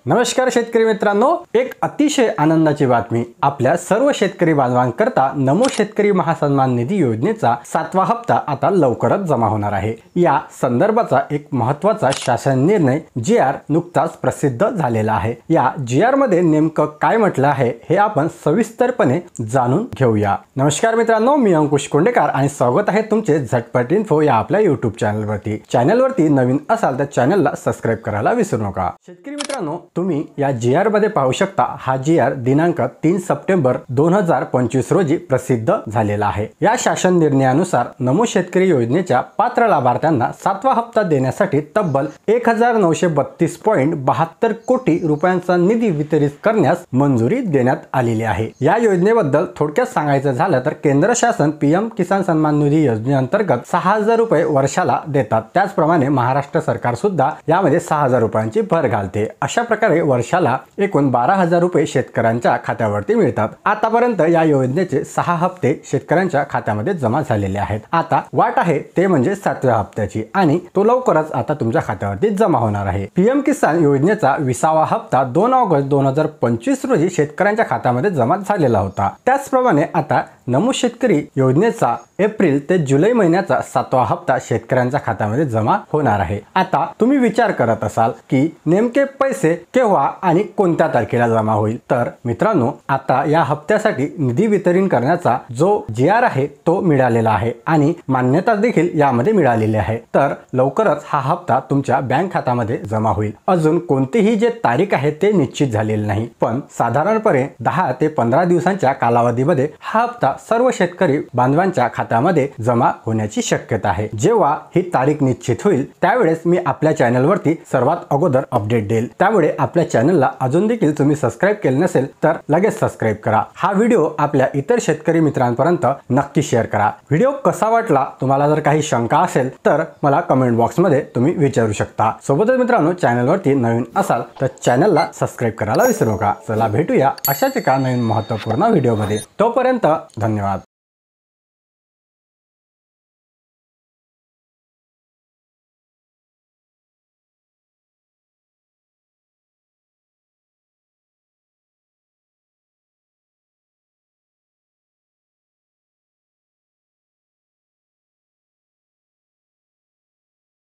नमस्कार शेतकरी मित्रांनो, एक अतिशय आनंदाची बातमी आपल्या सर्व शेतकरी बांधवांकरता नमो शेतकरी महासन्मान निधी योजनेचा 7वा हप्ता आता लवकरच जमा होणार आहे। या संदर्भाचा एक महत्त्वाचा शासन निर्णय GR नुकताच प्रसिद्ध झालेला आहे। या GR मध्ये नेमकं काय म्हटलं आहे हे आपण सविस्तरपणे जाणून घेऊया। नमस्कार मित्रांनो, मी अंकुश कोंडेकर आणि स्वागत आहे तुमचे झटपट इन्फो या आपल्या YouTube चॅनलवरती। चॅनलवरती नवीन असाल तर चॅनलला सबस्क्राइब करायला विसरू नका। शेतकरी मित्रांनो, तुम्ही या GR मध्ये पाहू शकता, हा GR दिनांक 3 सप्टेंबर 2025 रोजी प्रसिद्ध झालेला आहे। या शासन निर्णयानुसार नमो शेतकरी योजनेच्या पात्र लाभार्थ्यांना 7वा हप्ता देण्यासाठी तब्बल 1932.72 कोटी रुपयांचा निधी वितरित करण्यास मंजुरी देण्यात आलेली आहे। या योजनेबद्दल थोडक्यात सांगायचं झालं तर केंद्र शासन PM किसान सन्मान निधी योजनेअंतर्गत 6000 रुपये वर्षाला देतात। त्याचप्रमाणे महाराष्ट्र सरकार सुद्धा यामध्ये 6000 रुपयांची भर घालते। अशा प्रकारे वर्षाला एकूण 12000 रुपये शेतकऱ्यांच्या खात्यावरती मिळतात। आतापर्यंत या योजनेचे 6 हप्ते शेतकऱ्यांच्या खात्यामध्ये जमा झालेले आहेत। आता वाट आहे ते म्हणजे 7व्या हप्त्याची आणि तो लवकरच आता तुमच्या खात्यावरती जमा होणार आहे। PM किसान योजनेचा 20वा हप्ता 2 ऑगस्ट 2025 रोजी शेतकऱ्यांच्या खात्यामध्ये जमा झालेला होता। त्याचप्रमाणे आता नमो शेतकरी योजनेचा एप्रिल ते जुलै महिन्याचा 7वा हप्ता शेतकऱ्यांच्या खात्यामध्ये जमा होणार आहे। आता तुम्ही विचार करत असाल की नेमके पैसे केव्हा आणि कोणत्या तारखेला जमा होईल, तर मित्रांनो, आता या हप्त्यासाठी निधी वितरण करण्याचा जो GR आहे तो मिळालेला आहे आणि मान्यता देखील यामध्ये मिळालेली आहे। तर लवकरच हा हप्ता तुमच्या बँक खात्यामध्ये जमा होईल। अजून कोणतीही जे तारीख आहे ते निश्चित झालेली नाही, पण साधारणपणे 10 ते 15 दिवसांच्या कालावधीमध्ये हा हप्ता सर्व शेतकरी बांधवांच्या खात्यामध्ये जमा होण्याची शक्यता आहे। जेव्हा ही तारीख निश्चित होईल त्यावेळेस मी आपल्या चॅनलवरती सर्वात अगोदर अपडेट देईल। त्यामुळे आपल्या चॅनलला अजून देखील तुम्ही सबस्क्राइब केले नसेल तर लगेच सबस्क्राइब करा। हा व्हिडिओ आपल्या इतर शेतकरी मित्रांपर्यंत नक्की शेअर करा। व्हिडिओ कसा वाटला, तुम्हाला जर काही शंका असेल तर मला कमेंट बॉक्समध्ये तुम्ही विचारू शकता। सोबतच मित्रांनो, चॅनलवरती नवीन असाल तर चॅनलला सबस्क्राइब करायला विसरू नका। चला भेटूया अशाच एका नवीन महत्त्वपूर्ण व्हिडिओमध्ये। तोपर्यंत धन्यवाद।